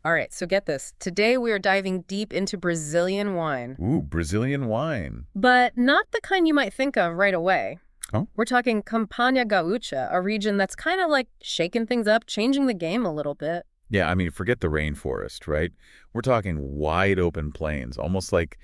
All right, so get this. Today we are diving deep into Brazilian wine, Ooh, Brazilian wine. but not the kind you might think of right away. Oh? We're talking Campanha Gaúcha, a region that's kind of like shaking things up, changing the game a little bit. Yeah, I mean, forget the rainforest, right? We're talking wide open plains, almost like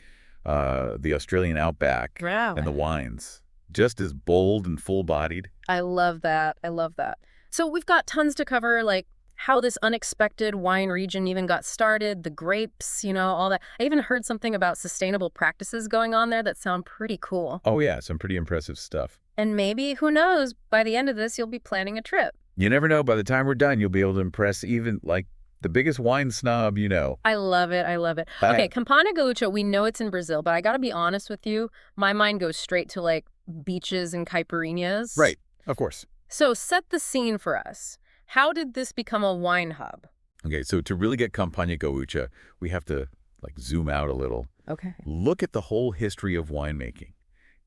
the Australian outback Wow. and the wines. Just as bold and full-bodied. I love that. I love that. So we've got tons to cover, like how this unexpected wine region even got started, the grapes, all that. I even heard something about sustainable practices going on there that sound pretty cool. Oh, yeah, some pretty impressive stuff. And maybe, who knows, by the end of this, you'll be planning a trip. You never know. By the time we're done, you'll be able to impress even, like, the biggest wine snob you know. I love it. I love it. Okay, Campanha Gaúcha, we know it's in Brazil, but I got to be honest with you. My mind goes straight to, like, beaches and caipirinhas. Right, of course. So set the scene for us. How did this become a wine hub? Okay, so to really get Campanha Gaúcha, we have to, like, zoom out a little. Okay. Look at the whole history of winemaking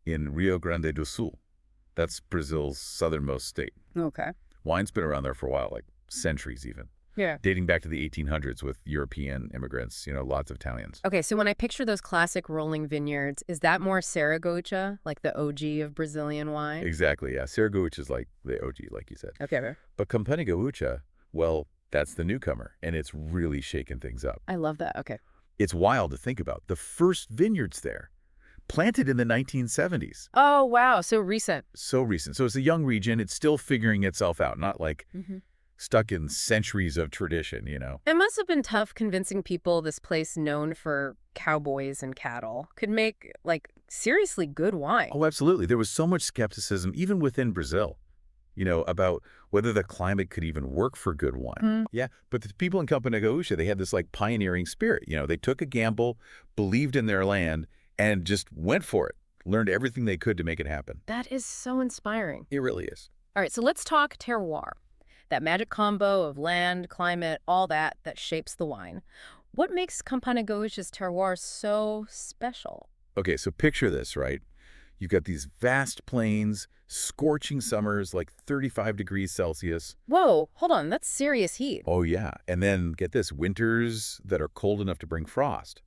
in Rio Grande do Sul. That's Brazil's southernmost state. Okay. Wine's been around there for a while, like centuries even. Yeah. Dating back to the 1800s with European immigrants, lots of Italians. Okay, so when I picture those classic rolling vineyards, is that more Saragocha, like the OG of Brazilian wine? Exactly, yeah. Saragocha is like the OG, like you said. Okay. But Campanha Gaúcha, well, that's the newcomer, and it's really shaking things up. I love that. Okay. It's wild to think about. The first vineyards there, planted in the 1970s. Oh, wow. So recent. So recent. So it's a young region. It's still figuring itself out, not like stuck in centuries of tradition. It must have been tough convincing people this place known for cowboys and cattle could make, like, seriously good wine. Oh, absolutely. There was so much skepticism, even within Brazil, about whether the climate could even work for good wine. Yeah, but the people in Campanha Gaúcha, they had this, like, pioneering spirit. They took a gamble, believed in their land, and just went for it. Learned everything they could to make it happen. That is so inspiring. It really is. All right, so let's talk terroir. That magic combo of land, climate, all that shapes the wine. What makes Campanha Gaúcha's terroir so special? Okay, so picture this, right? You've got these vast plains, scorching summers, like 35 degrees Celsius. Whoa, hold on, that's serious heat. Oh, yeah. And then get this, winters that are cold enough to bring frost.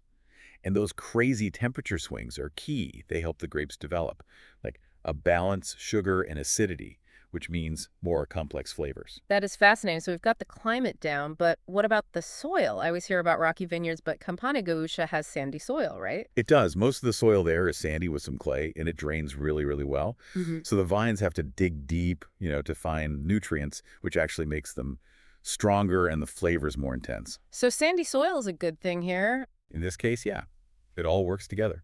And those crazy temperature swings are key. They help the grapes develop, like a balance, sugar, and acidity, which means more complex flavors. That is fascinating. So we've got the climate down, but what about the soil? I always hear about rocky vineyards, but Campanha Gaúcha has sandy soil, right? It does. Most of the soil there is sandy with some clay, and it drains really, really well. So the vines have to dig deep, to find nutrients, which actually makes them stronger and the flavors more intense. So sandy soil is a good thing here. In this case, yeah, it all works together.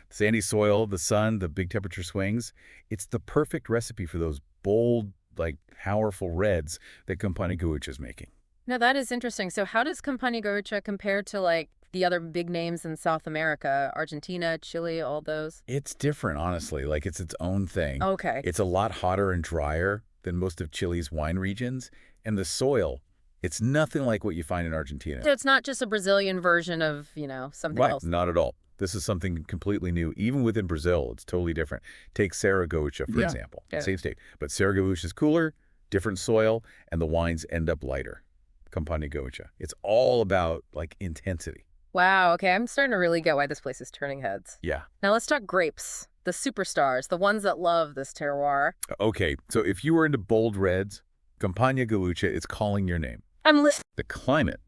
Sandy soil, the sun, the big temperature swings. It's the perfect recipe for those bold, like, powerful reds that Campanha Gaúcha is making. Now, that is interesting. So how does Campanha Gaúcha compare to, like, the other big names in South America, Argentina, Chile, all those? It's different, honestly. Like, it's its own thing. Okay. It's a lot hotter and drier than most of Chile's wine regions. And the soil, it's nothing like what you find in Argentina. So it's not just a Brazilian version of, something else. Not at all. This is something completely new. Even within Brazil, it's totally different. Take Saragocha, for example. Yeah. Same state. But Saragocha is cooler, different soil, and the wines end up lighter. Campanha Gaúcha. It's all about, like, intensity. Wow, okay, I'm starting to really get why this place is turning heads. Yeah. Now let's talk grapes, the superstars, the ones that love this terroir. Okay, so if you were into bold reds, Campanha Gaúcha is calling your name. I'm listening. The climate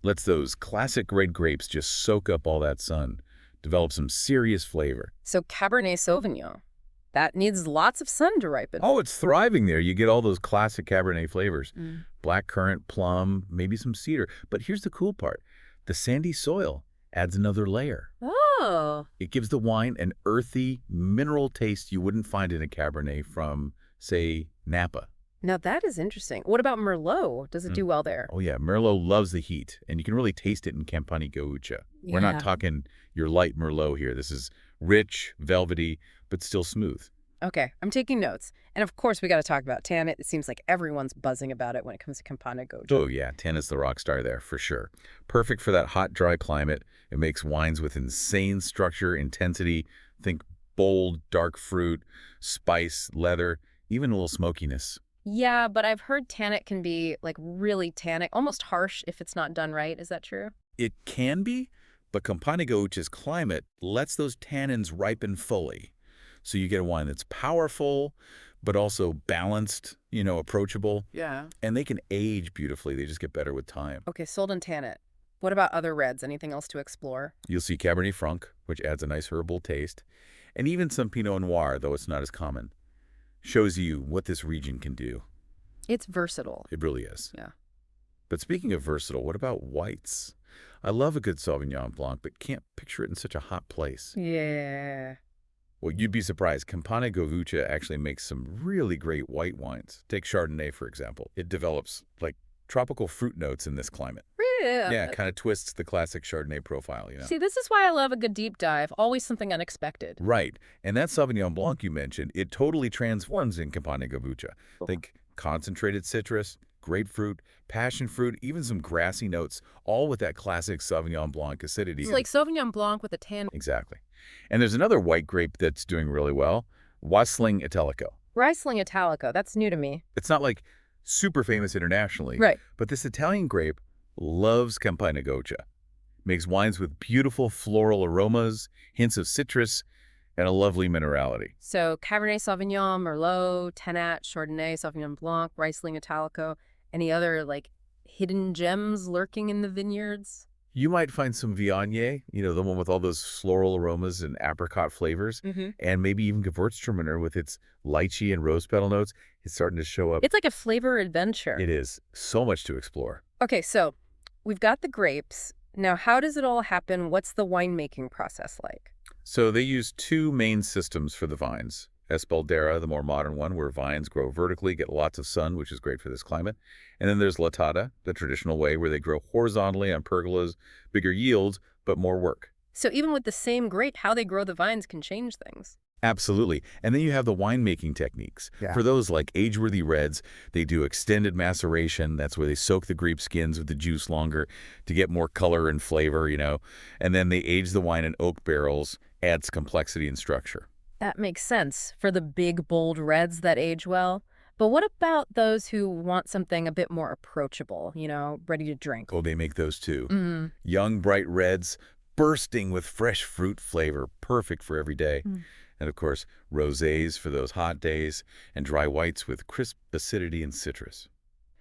lets those classic red grapes just soak up all that sun, develop some serious flavor. So Cabernet Sauvignon, that needs lots of sun to ripen. Oh, it's thriving there. You get all those classic Cabernet flavors. Blackcurrant, plum, maybe some cedar. But here's the cool part. The sandy soil adds another layer. Oh. It gives the wine an earthy, mineral taste you wouldn't find in a Cabernet from, say, Napa. Now that is interesting. What about Merlot? Does it do well there? Oh, yeah. Merlot loves the heat, and you can really taste it in Campanha Gaúcha. Yeah. We're not talking your light Merlot here. This is rich, velvety, but still smooth. Okay, I'm taking notes. And of course, we got to talk about Tanit. It seems like everyone's buzzing about it when it comes to Campanha Gaúcha. Oh, yeah. Tanit's the rock star there, for sure. Perfect for that hot, dry climate. It makes wines with insane structure, intensity. Think bold, dark fruit, spice, leather, even a little smokiness. Yeah, but I've heard tannic can be like really tannic, almost harsh if it's not done right. Is that true? It can be, but Campanha Gaúcha's climate lets those tannins ripen fully. So you get a wine that's powerful, but also balanced, approachable, Yeah. and they can age beautifully. They just get better with time. Okay, sold and tannic. What about other reds? Anything else to explore? You'll see Cabernet Franc, which adds a nice herbal taste, and even some Pinot Noir, though it's not as common. Shows you what this region can do. It's versatile. It really is. Yeah. But speaking of versatile, what about whites? I love a good Sauvignon Blanc, but can't picture it in such a hot place. Yeah. Well, you'd be surprised. Campanha Gaúcha actually makes some really great white wines. Take Chardonnay, for example. It develops, like, tropical fruit notes in this climate. Yeah. Yeah, it kind of twists the classic Chardonnay profile. See, this is why I love a good deep dive. Always something unexpected. Right. And that Sauvignon Blanc you mentioned, it totally transforms in Campanha Gaúcha. Think concentrated citrus, grapefruit, passion fruit, even some grassy notes, all with that classic Sauvignon Blanc acidity. It's like Sauvignon Blanc with a tan. Exactly. And there's another white grape that's doing really well, Riesling Italico. Riesling Italico. That's new to me. It's not like super famous internationally, Right. but this Italian grape loves Campanha Gaúcha. Makes wines with beautiful floral aromas, hints of citrus, and a lovely minerality. So Cabernet Sauvignon, Merlot, Tannat, Chardonnay, Sauvignon Blanc, Riesling Italico. Any other, like, hidden gems lurking in the vineyards? You might find some Viognier, the one with all those floral aromas and apricot flavors, Mm-hmm. and maybe even Gewürztraminer with its lychee and rose petal notes. It's starting to show up. It's like a flavor adventure. It is. So much to explore. Okay, so we've got the grapes. Now, how does it all happen? What's the winemaking process like? So they use two main systems for the vines. Espaldera, the more modern one, where vines grow vertically, get lots of sun, which is great for this climate. And then there's Latada, the traditional way, where they grow horizontally on pergolas, bigger yields, but more work. So even with the same grape, how they grow the vines can change things. Absolutely. And then you have the winemaking techniques. Yeah. For those like age-worthy reds, they do extended maceration. That's where they soak the grape skins with the juice longer to get more color and flavor, And then they age the wine in oak barrels, adds complexity and structure. That makes sense for the big, bold reds that age well. But what about those who want something a bit more approachable, ready to drink? Oh, they make those too. Mm. Young, bright reds, bursting with fresh fruit flavor, perfect for every day. Mm. And of course, rosés for those hot days, and dry whites with crisp acidity and citrus.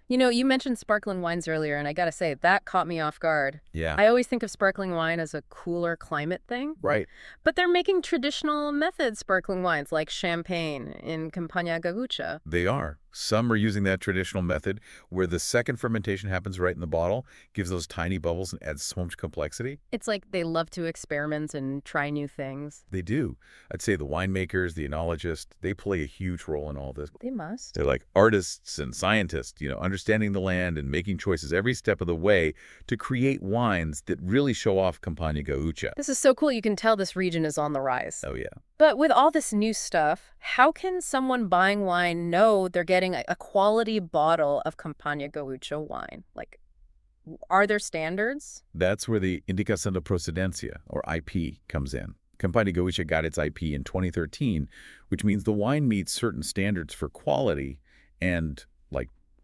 You mentioned sparkling wines earlier, and I gotta say, that caught me off guard. Yeah. I always think of sparkling wine as a cooler climate thing. Right. But they're making traditional method sparkling wines like champagne in Campanha Gaúcha. They are. Some are using that traditional method where the second fermentation happens right in the bottle, gives those tiny bubbles and adds so much complexity. It's like they love to experiment and try new things. They do. I'd say the winemakers, the enologists, they play a huge role in all this. They must. They're like artists and scientists, understanding the land and making choices every step of the way to create wines that really show off Campanha Gaúcha. This is so cool. You can tell this region is on the rise. Oh, yeah. But with all this new stuff, how can someone buying wine know they're getting a quality bottle of Campanha Gaúcha wine? Like, are there standards? That's where the Indicação de Procedência, or IP, comes in. Campanha Gaúcha got its IP in 2013, which means the wine meets certain standards for quality and,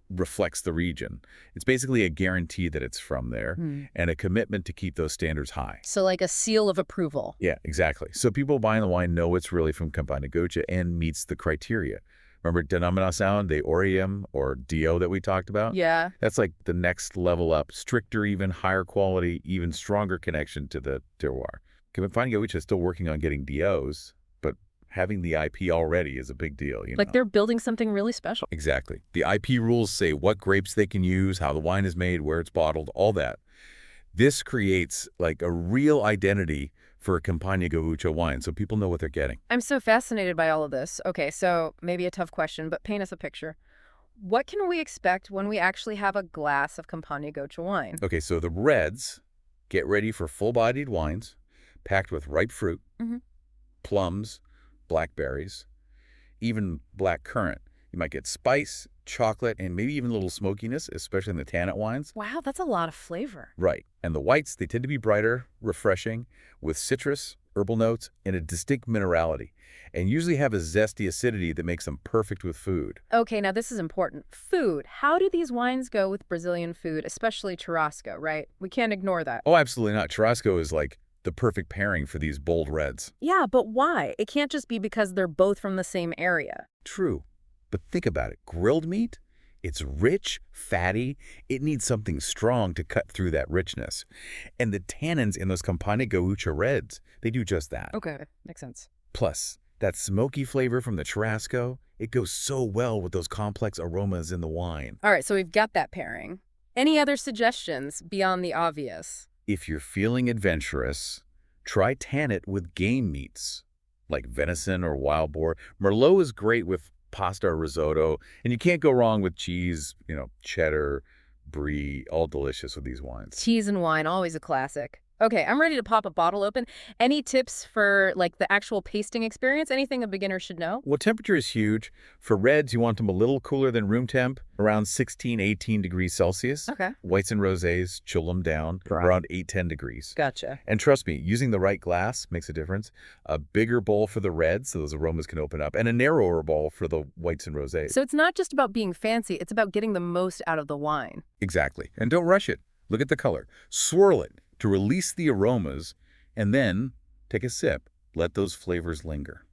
reflects the region. It's basically a guarantee that it's from there and a commitment to keep those standards high. So like a seal of approval. Yeah, exactly. So people buying the wine know it's really from Campanha Gaúcha and meets the criteria. Remember Denominação de Origen, or DO, that we talked about? Yeah. That's like the next level up, stricter, even higher quality, even stronger connection to the terroir. Campanha Gaúcha is still working on getting DOs, but having the IP already is a big deal. Like they're building something really special. Exactly. The IP rules say what grapes they can use, how the wine is made, where it's bottled, all that. This creates like a real identity for a Campanha Gaúcha wine, so people know what they're getting. I'm so fascinated by all of this. Okay, so maybe a tough question, but paint us a picture. What can we expect when we actually have a glass of Campanha Gaúcha wine? Okay, so the reds get ready for full-bodied wines, packed with ripe fruit, plums, blackberries, even black currant. You might get spice, chocolate, and maybe even a little smokiness, especially in the Tannat wines. Wow, that's a lot of flavor. Right. And the whites, they tend to be brighter, refreshing, with citrus, herbal notes, and a distinct minerality, and usually have a zesty acidity that makes them perfect with food. Okay, now this is important. Food. How do these wines go with Brazilian food, especially churrasco, right? We can't ignore that. Oh, absolutely not. Churrasco is like the perfect pairing for these bold reds. Yeah, but why? It can't just be because they're both from the same area. True. But think about it. Grilled meat? It's rich, fatty. It needs something strong to cut through that richness. And the tannins in those Campanha Gaúcha reds, they do just that. Okay, makes sense. Plus, that smoky flavor from the churrasco, it goes so well with those complex aromas in the wine. All right, so we've got that pairing. Any other suggestions beyond the obvious? If you're feeling adventurous, try tan it with game meats, like venison or wild boar. Merlot is great with pasta or risotto, and you can't go wrong with cheese, cheddar, brie, all delicious with these wines. Cheese and wine, always a classic. Okay, I'm ready to pop a bottle open. Any tips for, like, the actual tasting experience? Anything a beginner should know? Well, temperature is huge. For reds, you want them a little cooler than room temp, around 16, 18 degrees Celsius. Okay. Whites and rosés, chill them down, Right. around 8, 10 degrees. Gotcha. And trust me, using the right glass makes a difference. A bigger bowl for the reds, so those aromas can open up, and a narrower bowl for the whites and rosés. So it's not just about being fancy, it's about getting the most out of the wine. Exactly. And don't rush it. Look at the color. Swirl it to release the aromas, and then take a sip. Let those flavors linger.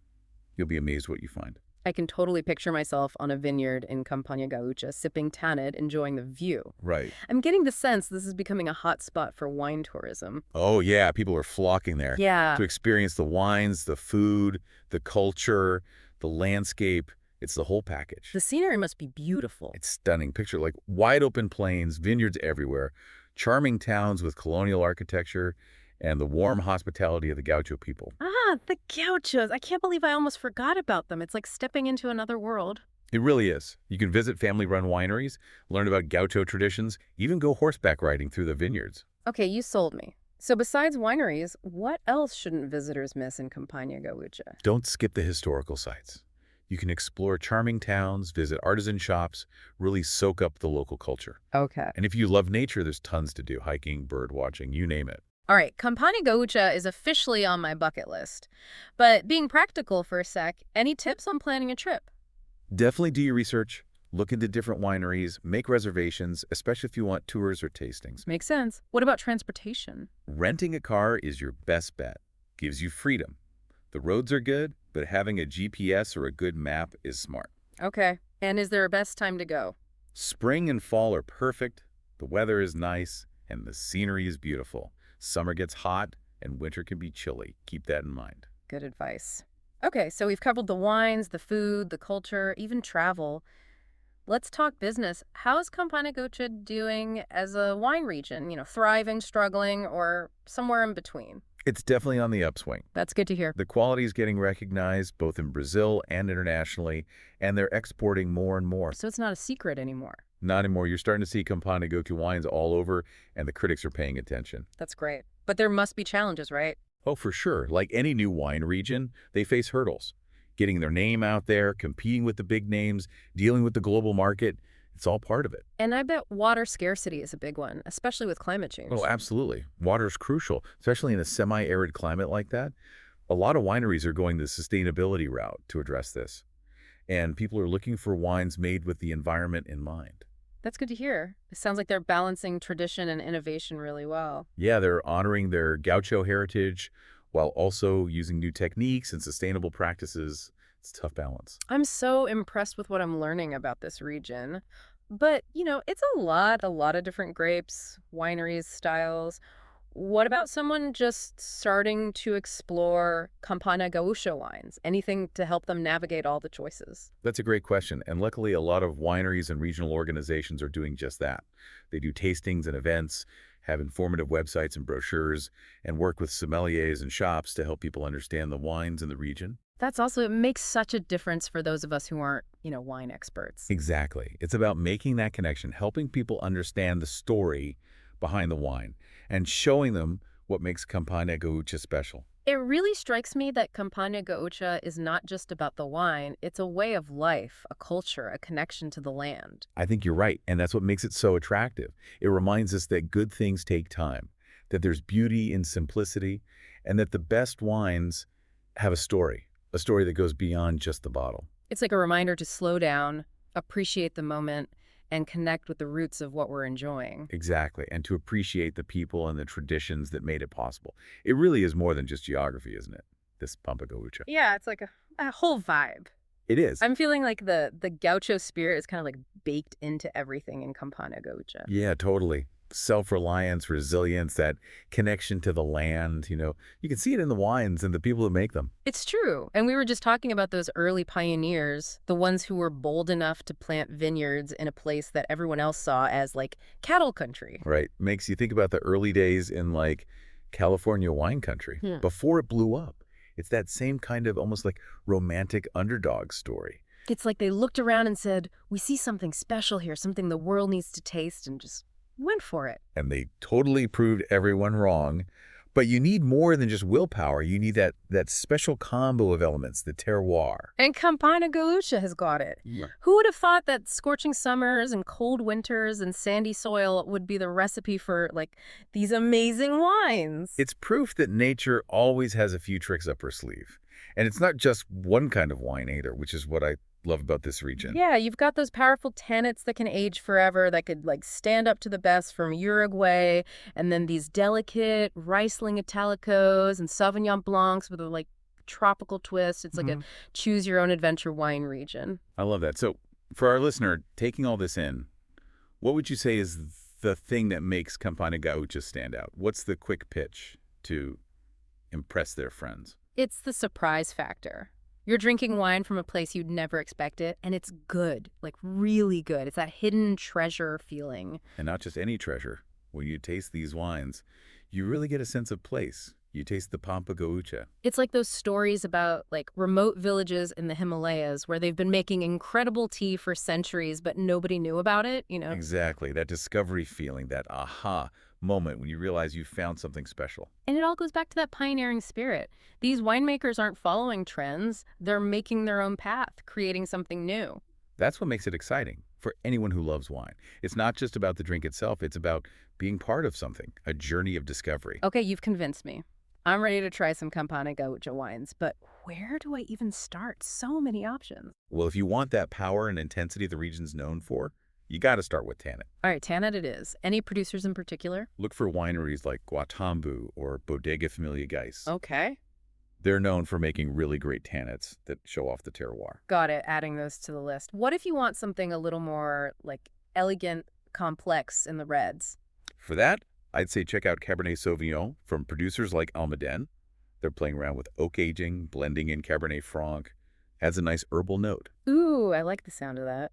You'll be amazed what you find. I can totally picture myself on a vineyard in Campanha Gaúcha, sipping tannid, enjoying the view. Right. I'm getting the sense this is becoming a hot spot for wine tourism. Oh, yeah. People are flocking there Yeah. to experience the wines, the food, the culture, the landscape. It's the whole package. The scenery must be beautiful. It's stunning. Picture like wide open plains, vineyards everywhere, charming towns with colonial architecture, and the warm hospitality of the Gaucho people. Ah, the gauchos. I can't believe I almost forgot about them. It's like stepping into another world. It really is. You can visit family-run wineries, learn about Gaucho traditions, even go horseback riding through the vineyards. Okay, you sold me. So besides wineries, what else shouldn't visitors miss in Campanha Gaúcha? Don't skip the historical sites. You can explore charming towns, visit artisan shops, really soak up the local culture. Okay. And if you love nature, there's tons to do. Hiking, bird watching, you name it. All right, Campanha Gaúcha is officially on my bucket list. But being practical for a sec, any tips on planning a trip? Definitely do your research. Look into different wineries, make reservations, especially if you want tours or tastings. Makes sense. What about transportation? Renting a car is your best bet. Gives you freedom. The roads are good, but having a GPS or a good map is smart. Okay. And is there a best time to go? Spring and fall are perfect, the weather is nice, and the scenery is beautiful. Summer gets hot, and winter can be chilly. Keep that in mind. Good advice. Okay, so we've covered the wines, the food, the culture, even travel. Let's talk business. How is Campanha Gaúcha doing as a wine region? Thriving, struggling, or somewhere in between? It's definitely on the upswing. That's good to hear. The quality is getting recognized both in Brazil and internationally, and they're exporting more and more. So it's not a secret anymore. Not anymore. You're starting to see Campanha Gaúcha wines all over, and the critics are paying attention. That's great. But there must be challenges, right? Oh, for sure. Like any new wine region, they face hurdles. Getting their name out there, competing with the big names, dealing with the global market, it's all part of it. And I bet water scarcity is a big one, especially with climate change. Oh, absolutely. Water is crucial, especially in a semi-arid climate like that. A lot of wineries are going the sustainability route to address this. And people are looking for wines made with the environment in mind. That's good to hear. It sounds like they're balancing tradition and innovation really well. Yeah, they're honoring their Gaucho heritage while also using new techniques and sustainable practices. It's a tough balance. I'm so impressed with what I'm learning about this region. But, it's a lot of different grapes, wineries, styles. What about someone just starting to explore Campanha Gaúcha wines? Anything to help them navigate all the choices? That's a great question. And luckily, a lot of wineries and regional organizations are doing just that. They do tastings and events, have informative websites and brochures, and work with sommeliers and shops to help people understand the wines in the region. It makes such a difference for those of us who aren't, wine experts. Exactly. It's about making that connection, helping people understand the story behind the wine, and showing them what makes Campanha Gaúcha special. It really strikes me that Campanha Gaúcha is not just about the wine, it's a way of life, a culture, a connection to the land. I think you're right, and that's what makes it so attractive. It reminds us that good things take time, that there's beauty in simplicity, and that the best wines have a story that goes beyond just the bottle. It's like a reminder to slow down, appreciate the moment, and connect with the roots of what we're enjoying. Exactly, and to appreciate the people and the traditions that made it possible. It really is more than just geography, isn't it? This Pampa Gaúcha. Yeah, it's like a whole vibe. It is. I'm feeling like the gaucho spirit is kind of like baked into everything in Campana Gaúcha. Yeah, totally. Self-reliance, resilience, that connection to the land, you can see it in the wines and the people who make them. It's true. And we were just talking about those early pioneers, the ones who were bold enough to plant vineyards in a place that everyone else saw as like cattle country. Right. Makes you think about the early days in like California wine country before it blew up. It's that same kind of almost like romantic underdog story. It's like they looked around and said, we see something special here, something the world needs to taste, and just went for it. And they totally proved everyone wrong. But you need more than just willpower. You need that special combo of elements, the terroir. And Campana Gaúcha has got it. Yeah. Who would have thought that scorching summers and cold winters and sandy soil would be the recipe for, like, these amazing wines? It's proof that nature always has a few tricks up her sleeve. And it's not just one kind of wine either, which is what I love about this region. Yeah, you've got those powerful tannins that can age forever, that could like stand up to the best from Uruguay, and then these delicate Riesling Italicos and Sauvignon Blancs with a like tropical twist. It's like a choose your own adventure wine region. I love that. So for our listener, taking all this in, what would you say is the thing that makes Campana Gaúcha stand out? What's the quick pitch to impress their friends? It's the surprise factor. You're drinking wine from a place you'd never expect it, and it's good, like really good. It's that hidden treasure feeling. And not just any treasure. When you taste these wines, you really get a sense of place. You taste the Pampa Gaúcha. It's like those stories about like remote villages in the Himalayas where they've been making incredible tea for centuries, but nobody knew about it, Exactly. That discovery feeling, that aha moment when you realize you found something special. And it all goes back to that pioneering spirit. These winemakers aren't following trends. They're making their own path, creating something new. That's what makes it exciting for anyone who loves wine. It's not just about the drink itself. It's about being part of something, a journey of discovery. Okay, you've convinced me. I'm ready to try some Campana Gaúcha wines, but where do I even start? So many options. Well, if you want that power and intensity the region's known for, you got to start with Tannin. All right, Tannin it is. Any producers in particular? Look for wineries like Guatambu or Bodega Familia Gais. Okay. They're known for making really great tannins that show off the terroir. Got it, adding those to the list. What if you want something a little more, like, elegant, complex in the reds? For that, I'd say check out Cabernet Sauvignon from producers like Almaden. They're playing around with oak aging, blending in Cabernet Franc. Adds a nice herbal note. Ooh, I like the sound of that.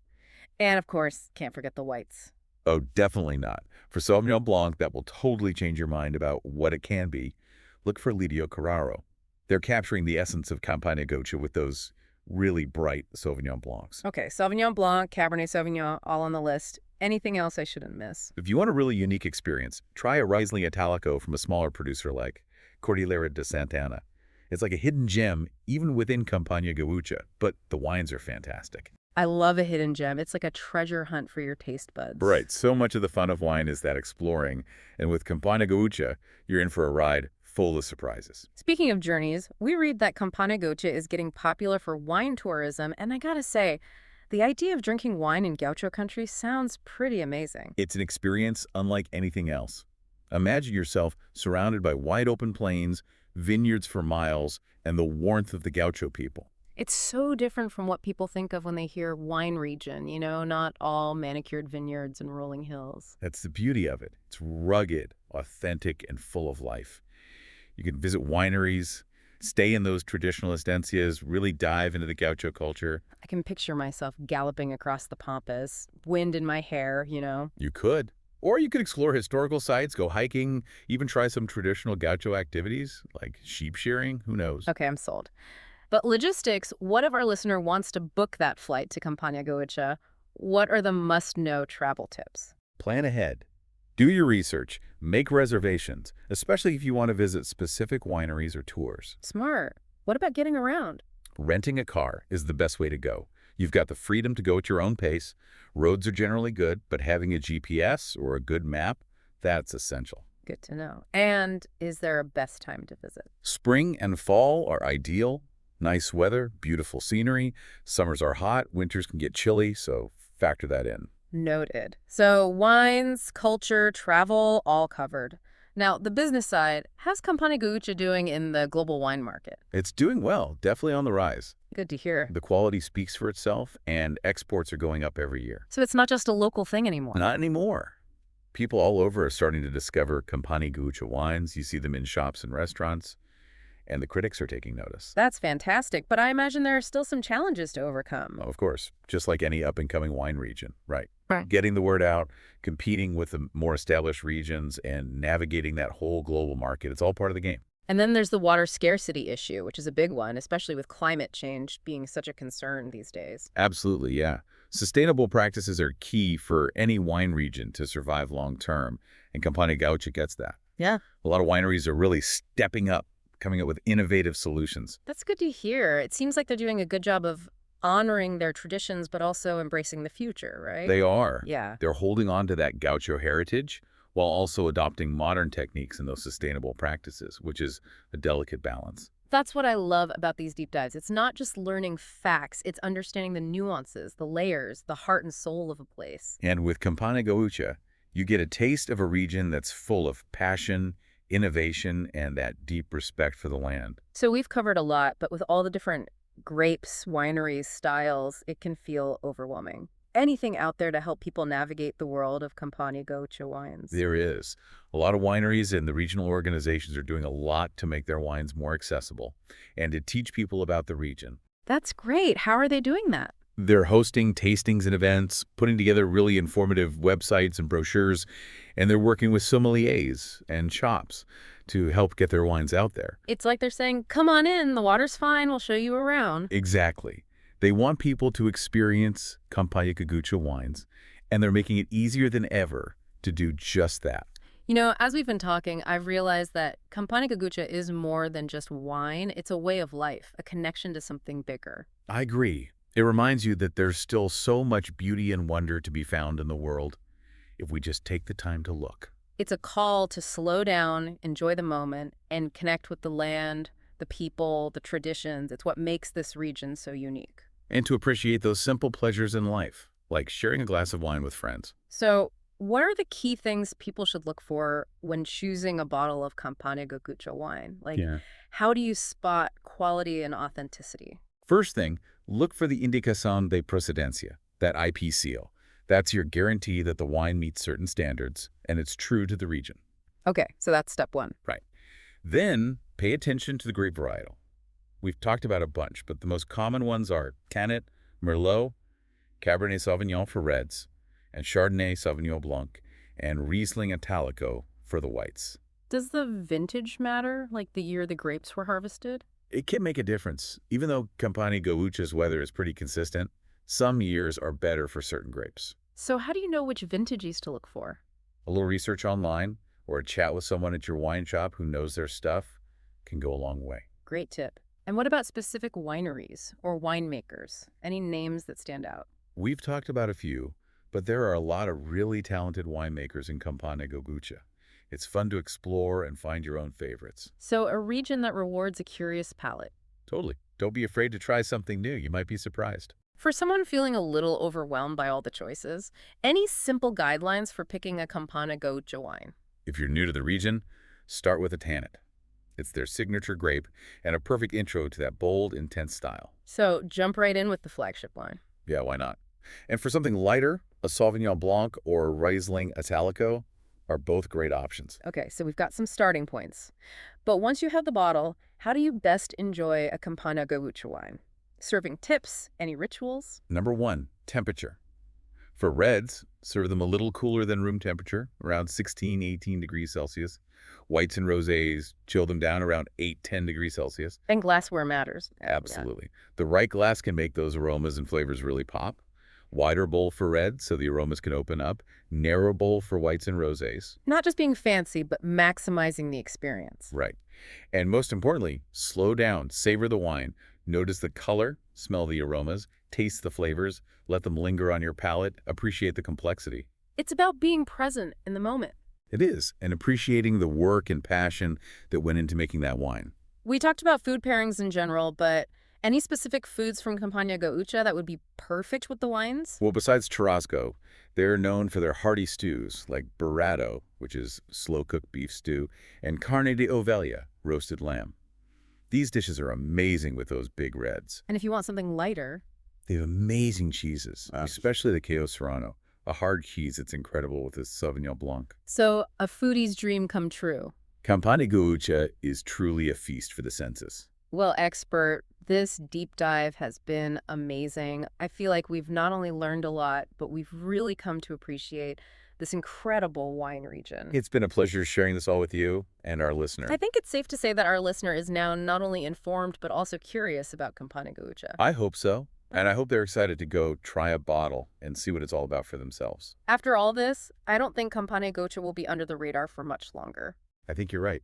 And, of course, can't forget the whites. Oh, definitely not. For Sauvignon Blanc, that will totally change your mind about what it can be. Look for Lidio Carraro. They're capturing the essence of Campana Gaúcha with those really bright Sauvignon Blancs. Okay, Sauvignon Blanc, Cabernet Sauvignon, all on the list. Anything else I shouldn't miss? If you want a really unique experience, try a Riesling Italico from a smaller producer like Cordillera de Santa Ana. It's like a hidden gem, even within Campanha Gaúcha, but the wines are fantastic. I love a hidden gem. It's like a treasure hunt for your taste buds. Right. So much of the fun of wine is that exploring. And with Campana Gaúcha, you're in for a ride full of surprises. Speaking of journeys, we read that Campana Gaúcha is getting popular for wine tourism, and I gotta say, the idea of drinking wine in gaucho country sounds pretty amazing. It's an experience unlike anything else. Imagine yourself surrounded by wide open plains, vineyards for miles, and the warmth of the gaucho people. It's so different from what people think of when they hear wine region, not all manicured vineyards and rolling hills. That's the beauty of it. It's rugged, authentic, and full of life. You can visit wineries, stay in those traditional estancias, really dive into the gaucho culture. I can picture myself galloping across the pampas, wind in my hair. You could. Or you could explore historical sites, go hiking, even try some traditional gaucho activities like sheep shearing. Who knows? Okay, I'm sold. But logistics, what if our listener wants to book that flight to Campana Gaúcha? What are the must-know travel tips? Plan ahead. Do your research. Make reservations, especially if you want to visit specific wineries or tours. Smart. What about getting around? Renting a car is the best way to go. You've got the freedom to go at your own pace. Roads are generally good, but having a GPS or a good map, that's essential. Good to know. And is there a best time to visit? Spring and fall are ideal. Nice weather, beautiful scenery. Summers are hot, winters can get chilly, so factor that in. Noted. So wines, culture, travel, all covered. Now, the business side, how's Campana Gaúcha doing in the global wine market? It's doing well, definitely on the rise. Good to hear. The quality speaks for itself, and exports are going up every year. So it's not just a local thing anymore. Not anymore. People all over are starting to discover Campanha Gaúcha wines. You see them in shops and restaurants, and the critics are taking notice. That's fantastic, but I imagine there are still some challenges to overcome. Of course, just like any up-and-coming wine region, right? Right. Getting the word out, competing with the more established regions, and navigating that whole global market, it's all part of the game. And then there's the water scarcity issue, which is a big one, especially with climate change being such a concern these days. Absolutely, yeah. Sustainable practices are key for any wine region to survive long-term, and Campanha Gaúcha gets that. Yeah. A lot of wineries are really stepping up, coming up with innovative solutions. That's good to hear. It seems like they're doing a good job of honoring their traditions, but also embracing the future, right? They are. Yeah. They're holding on to that gaucho heritage while also adopting modern techniques in those sustainable practices, which is a delicate balance. That's what I love about these deep dives. It's not just learning facts, it's understanding the nuances, the layers, the heart and soul of a place. And with Campanha Gaúcha, you get a taste of a region that's full of passion, innovation, and that deep respect for the land. So we've covered a lot, but with all the different grapes, wineries, styles, it can feel overwhelming. Anything out there to help people navigate the world of Campania Gaúcha wines? There is. A lot of wineries and the regional organizations are doing a lot to make their wines more accessible and to teach people about the region. That's great. How are they doing that? They're hosting tastings and events, putting together really informative websites and brochures, and they're working with sommeliers and shops to help get their wines out there. It's like they're saying, come on in, the water's fine, we'll show you around. Exactly. They want people to experience Campanha Gaúcha wines, and they're making it easier than ever to do just that. You know, as we've been talking, I've realized that Campania Gaúcha is more than just wine. It's a way of life, a connection to something bigger. I agree. It reminds you that there's still so much beauty and wonder to be found in the world if we just take the time to look. It's a call to slow down, enjoy the moment, and connect with the land, the people, the traditions. It's what makes this region so unique. And to appreciate those simple pleasures in life, like sharing a glass of wine with friends. So, what are the key things people should look for when choosing a bottle of Campania Gaúcha wine? Like, how do you spot quality and authenticity? First thing, look for the Indicação de Procedência, that IP seal. That's your guarantee that the wine meets certain standards and it's true to the region. Okay, so that's step one. Right. Then, pay attention to the grape varietal. We've talked about a bunch, but the most common ones are Canet, Merlot, Cabernet Sauvignon for reds, and Chardonnay Sauvignon Blanc, and Riesling Italico for the whites. Does the vintage matter, like the year the grapes were harvested? It can make a difference. Even though Campanha Gaúcha's weather is pretty consistent, some years are better for certain grapes. So how do you know which vintages to look for? A little research online or a chat with someone at your wine shop who knows their stuff can go a long way. Great tip. And what about specific wineries or winemakers? Any names that stand out? We've talked about a few, but there are a lot of really talented winemakers in Campanha Gaúcha. It's fun to explore and find your own favorites. So a region that rewards a curious palate. Totally. Don't be afraid to try something new. You might be surprised. For someone feeling a little overwhelmed by all the choices, any simple guidelines for picking a Campana Gaúcha wine? If you're new to the region, start with a Tanit. It's their signature grape and a perfect intro to that bold, intense style. So jump right in with the flagship wine. Yeah, why not? And for something lighter, a Sauvignon Blanc or Riesling Italico are both great options. Okay, so we've got some starting points. But once you have the bottle, how do you best enjoy a Campana Gaúcha wine? Serving tips, any rituals? Number 1, temperature. For reds, serve them a little cooler than room temperature, around 16, 18 degrees Celsius. Whites and rosés, chill them down around 8, 10 degrees Celsius. And glassware matters. Absolutely. The right glass can make those aromas and flavors really pop. Wider bowl for reds so the aromas can open up. Narrow bowl for whites and rosés. Not just being fancy, but maximizing the experience. Right. And most importantly, slow down, savor the wine. Notice the color, smell the aromas, taste the flavors, let them linger on your palate, appreciate the complexity. It's about being present in the moment. It is, and appreciating the work and passion that went into making that wine. We talked about food pairings in general, but any specific foods from Campagna Gaúcha that would be perfect with the wines? Well, besides churrasco, they're known for their hearty stews like burrado, which is slow-cooked beef stew, and carne de ovella, roasted lamb. These dishes are amazing with those big reds. And if you want something lighter, They have amazing cheeses, especially the Queijo Serrano, a hard cheese that's incredible with this Sauvignon Blanc. so a foodie's dream come true. Campana Gaúcha is truly a feast for the senses. Well, expert, this deep dive has been amazing. I feel like we've not only learned a lot, but we've really come to appreciate this incredible wine region. It's been a pleasure sharing this all with you and our listener. I think it's safe to say that our listener is now not only informed, but also curious about Campana Gaúcha. I hope so, and I hope they're excited to go try a bottle and see what it's all about for themselves. After all this, I don't think Campana Gaúcha will be under the radar for much longer. I think you're right,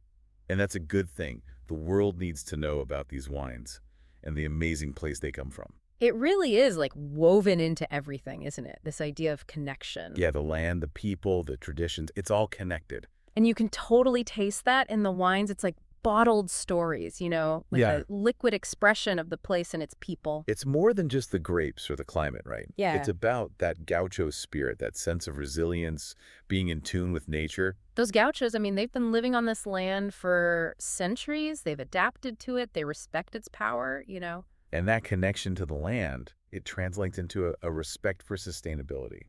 and that's a good thing. The world needs to know about these wines and the amazing place they come from. It really is like woven into everything, isn't it? This idea of connection. Yeah, the land, the people, the traditions, it's all connected. And you can totally taste that in the wines. It's like bottled stories, like Yeah. a liquid expression of the place and its people. It's more than just the grapes or the climate, right? Yeah. It's about that gaucho spirit, that sense of resilience, being in tune with nature. Those gauchos, I mean, they've been living on this land for centuries. They've adapted to it. They respect its power. And that connection to the land, it translates into a respect for sustainability,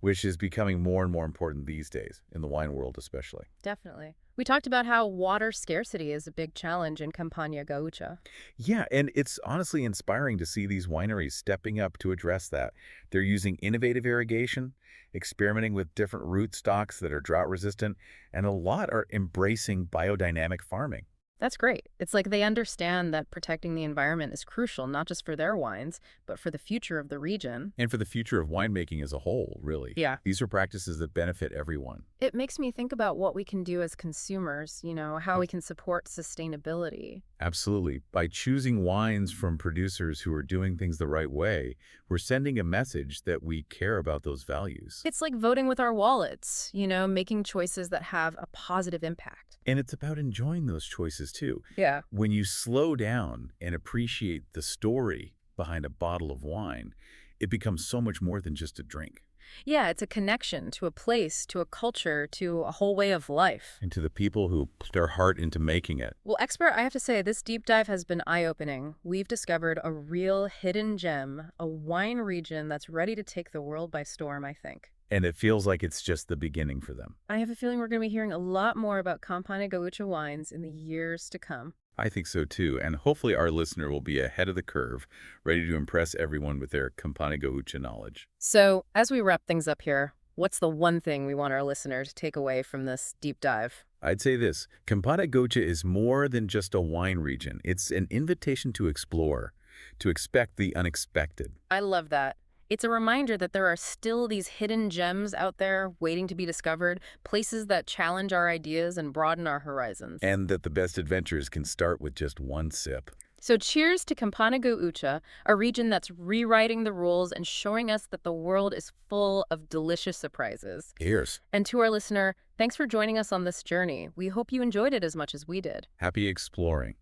which is becoming more and more important these days, in the wine world especially. Definitely. We talked about how water scarcity is a big challenge in Campagna Gaúcha. Yeah, and it's honestly inspiring to see these wineries stepping up to address that. They're using innovative irrigation, experimenting with different root stocks that are drought resistant, and a lot are embracing biodynamic farming. That's great. It's like they understand that protecting the environment is crucial, not just for their wines, but for the future of the region. And for the future of winemaking as a whole, really. Yeah. These are practices that benefit everyone. It makes me think about what we can do as consumers, how we can support sustainability. Absolutely. By choosing wines from producers who are doing things the right way, we're sending a message that we care about those values. It's like voting with our wallets, making choices that have a positive impact. And it's about enjoying those choices too. Yeah. When you slow down and appreciate the story behind a bottle of wine, it becomes so much more than just a drink. Yeah, it's a connection to a place, to a culture, to a whole way of life. And to the people who put their heart into making it. Well, expert, I have to say, this deep dive has been eye-opening. We've discovered a real hidden gem, a wine region that's ready to take the world by storm, I think. And it feels like it's just the beginning for them. I have a feeling we're going to be hearing a lot more about Campana Gaúcha wines in the years to come. I think so too, and hopefully our listener will be ahead of the curve, ready to impress everyone with their Campanha Gaúcha knowledge. So, as we wrap things up here, what's the one thing we want our listener to take away from this deep dive? I'd say this, Campanha Gaúcha is more than just a wine region. It's an invitation to explore, to expect the unexpected. I love that. It's a reminder that there are still these hidden gems out there waiting to be discovered, places that challenge our ideas and broaden our horizons. And that the best adventures can start with just one sip. So cheers to Campana Gaúcha, a region that's rewriting the rules and showing us that the world is full of delicious surprises. Cheers. And to our listener, thanks for joining us on this journey. We hope you enjoyed it as much as we did. Happy exploring.